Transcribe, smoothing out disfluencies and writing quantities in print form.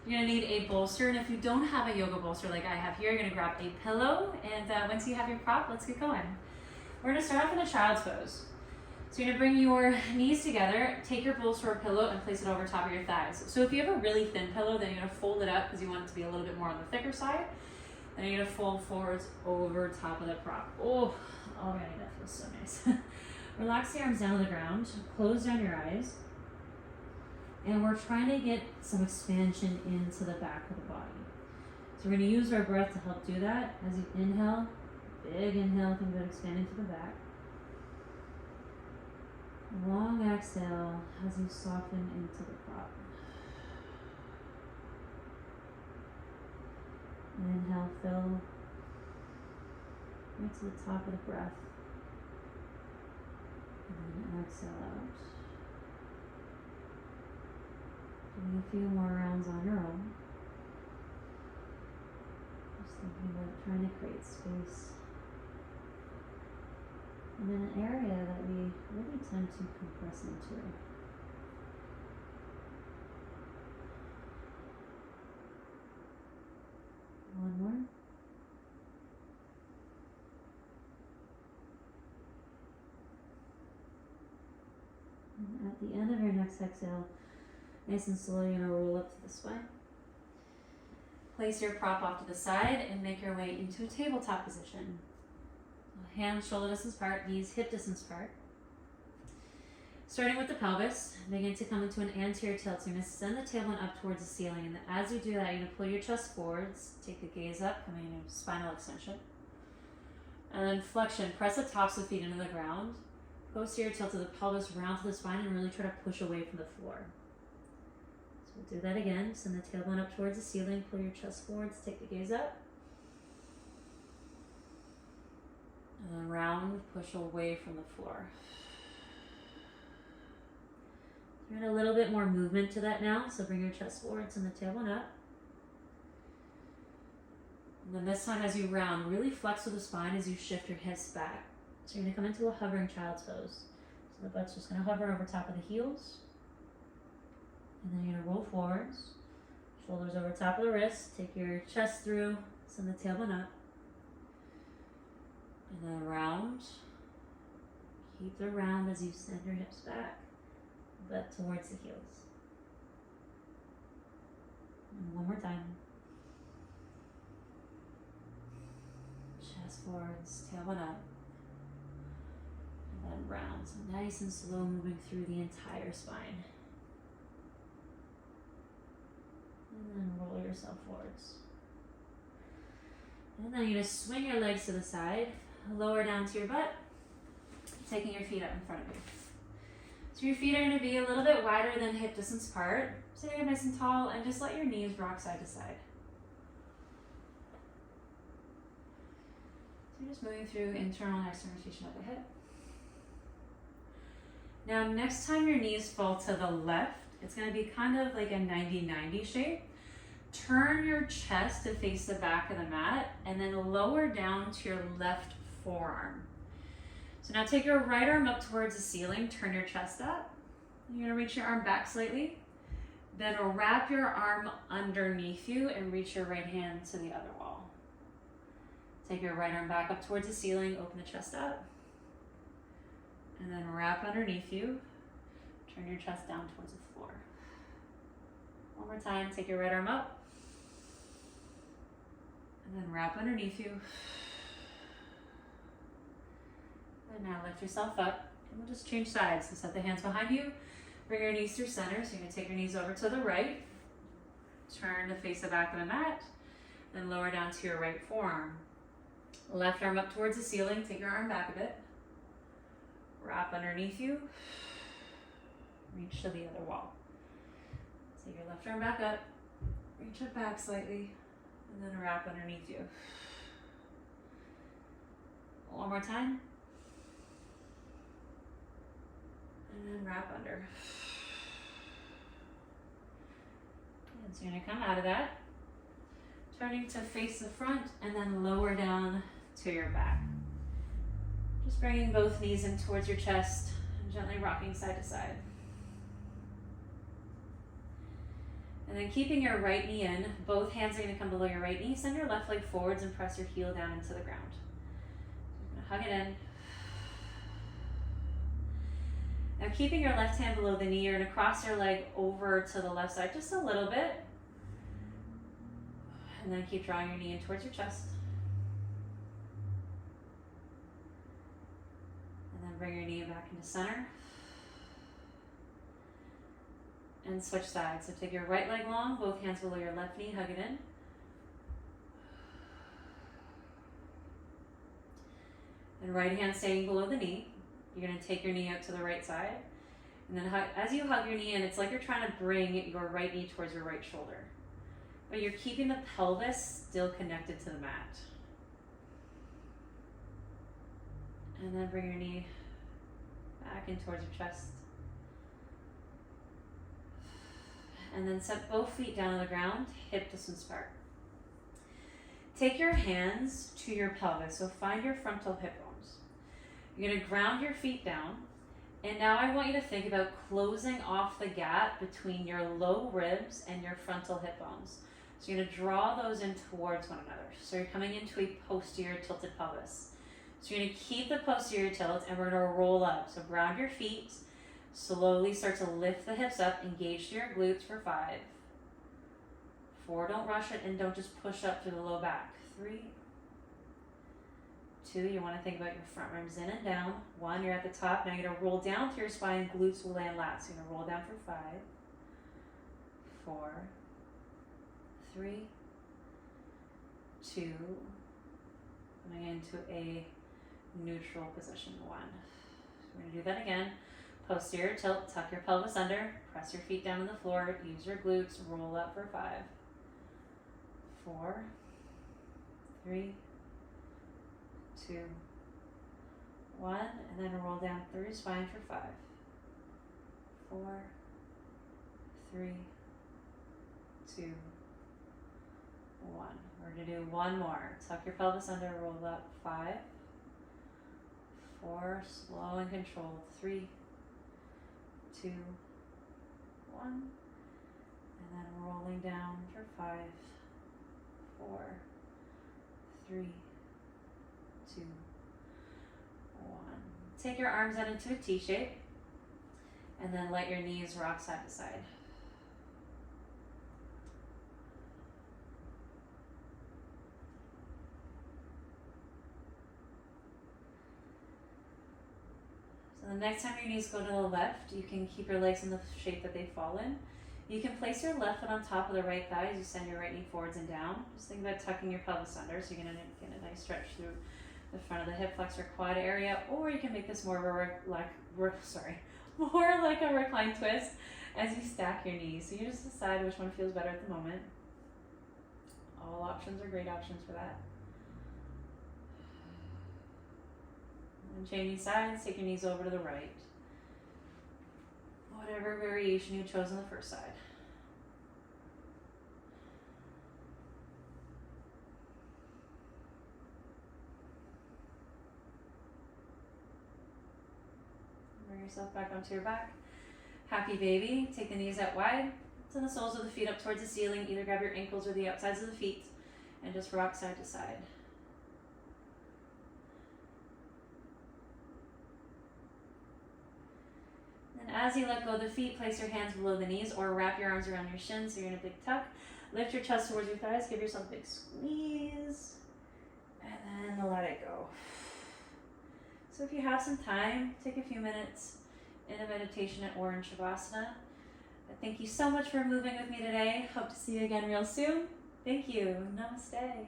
You're gonna need a bolster, and if you don't have a yoga bolster like I have here, you're gonna grab a pillow, and once you have your prop, let's get going. We're gonna start off in a child's pose. So you're gonna bring your knees together, take your bolster or pillow and place it over top of your thighs. So if you have a really thin pillow, then you're gonna fold it up because you want it to be a little bit more on the thicker side. Then you're gonna fold forwards over top of the prop. Oh, already that feels so nice. Relax the arms down to the ground, close down your eyes. And we're trying to get some expansion into the back of the body. So we're gonna use our breath to help do that. As you inhale, big inhale, think about expanding to the back. Long exhale as you soften into the prop. Inhale, fill right to the top of the breath. And then exhale out. Doing a few more rounds on your own. Just thinking about trying to create space. And in an area that we really tend to compress into. One more. And at the end of your next exhale, nice and slow, you're going to roll up to the spine. Place your prop off to the side and make your way into a tabletop position. Hands shoulder distance apart, knees hip distance apart. Starting with the pelvis, begin to come into an anterior tilt. So you're going to send the tailbone up towards the ceiling. And as you do that, you're going to pull your chest forwards, take the gaze up, coming into spinal extension. And then flexion, press the tops of the feet into the ground. Posterior tilt of the pelvis round to the spine and really try to push away from the floor. We'll do that again. Send the tailbone up towards the ceiling. Pull your chest forwards. Take the gaze up. And then round, push away from the floor. Add a little bit more movement to that now. So bring your chest forward, send the tailbone up. And then this time as you round, really flex with the spine as you shift your hips back. So you're going to come into a hovering child's pose. So the butt's just going to hover over top of the heels. And then you're going to roll forwards, shoulders over top of the wrists, take your chest through, send the tailbone up. And then round. Keep the round as you send your hips back, butt towards the heels. And one more time. Chest forwards, tailbone up. And then round. So nice and slow moving through the entire spine. And then roll yourself forwards. And then you're going to swing your legs to the side, lower down to your butt, taking your feet up in front of you. So your feet are going to be a little bit wider than hip distance apart. Sitting up nice and tall, and just let your knees rock side to side. So you're just moving through internal and external rotation of the hip. Now next time your knees fall to the left, it's going to be kind of like a 90-90 shape. Turn your chest to face the back of the mat and then lower down to your left forearm. So now take your right arm up towards the ceiling, turn your chest up. You're going to reach your arm back slightly. Then wrap your arm underneath you and reach your right hand to the other wall. Take your right arm back up towards the ceiling, open the chest up. And then wrap underneath you. Turn your chest down towards the floor. One more time, take your right arm up. And then wrap underneath you. And now lift yourself up. And we'll just change sides. So set the hands behind you. Bring your knees through center. So you're going to take your knees over to the right. Turn to face the back of the mat. Then lower down to your right forearm. Left arm up towards the ceiling. Take your arm back a bit. Wrap underneath you. Reach to the other wall. Take your left arm back up. Reach it back slightly. And then wrap underneath you. One more time. And then wrap under. And so you're going to come out of that. Turning to face the front and then lower down to your back. Just bringing both knees in towards your chest and gently rocking side to side. And And then keeping your right knee in, both hands are going to come below your right knee. Send your left leg forwards and press your heel down into the ground. You're going to hug it in. Now keeping your left hand below the knee, you're going to cross your leg over to the left side just a little bit. And then keep drawing your knee in towards your chest. And then bring your knee back into center. And switch sides. So take your right leg long, both hands below your left knee, hug it in. And right hand staying below the knee. You're going to take your knee out to the right side. And then as you hug your knee in, it's like you're trying to bring your right knee towards your right shoulder. But you're keeping the pelvis still connected to the mat. And then bring your knee back in towards your chest. And then set both feet down on the ground, hip distance apart. Take your hands to your pelvis, so find your frontal hip bones. You're going to ground your feet down, and now I want you to think about closing off the gap between your low ribs and your frontal hip bones. So you're going to draw those in towards one another. So you're coming into a posterior tilted pelvis. So you're going to keep the posterior tilt, and we're going to roll up. So ground your feet. Slowly start to lift the hips up, engage your glutes for 5, 4, don't rush it, and don't just push up through the low back. 3, 2, you want to think about your front ribs in and down. 1, you're at the top, now you're going to roll down through your spine, glutes will land lat. So you're going to roll down for 5, 4, 3, 2, coming into a neutral position, 1. So we're going to do that again. Posterior tilt, tuck your pelvis under, press your feet down on the floor, use your glutes, roll up for 5, 4, 3, 2, 1, and then roll down through your spine for 5, 4, 3, 2, 1. We're going to do one more. Tuck your pelvis under, roll up 5, 4, slow and controlled, 3, 2, 1, and then rolling down for 5, 4, 3, 2, 1. Take your arms out into a T shape, and then let your knees rock side to side. The next time your knees go to the left, you can keep your legs in the shape that they fall in. You can place your left foot on top of the right thigh as you send your right knee forwards and down. Just think about tucking your pelvis under, so you're going to get a nice stretch through the front of the hip flexor quad area, or you can make this more of a more like a reclined twist as you stack your knees. So you just decide which one feels better at the moment. All options are great options for that. And changing sides, take your knees over to the right. Whatever variation you chose on the first side. Bring yourself back onto your back. Happy baby. Take the knees out wide. Send the soles of the feet up towards the ceiling. Either grab your ankles or the outsides of the feet and just rock side to side. As you let go of the feet, place your hands below the knees or wrap your arms around your shins so you're in a big tuck. Lift your chest towards your thighs, give yourself a big squeeze, and then let it go. So if you have some time, take a few minutes in a meditation or in Shavasana. Thank you so much for moving with me today. Hope to see you again real soon. Thank you. Namaste.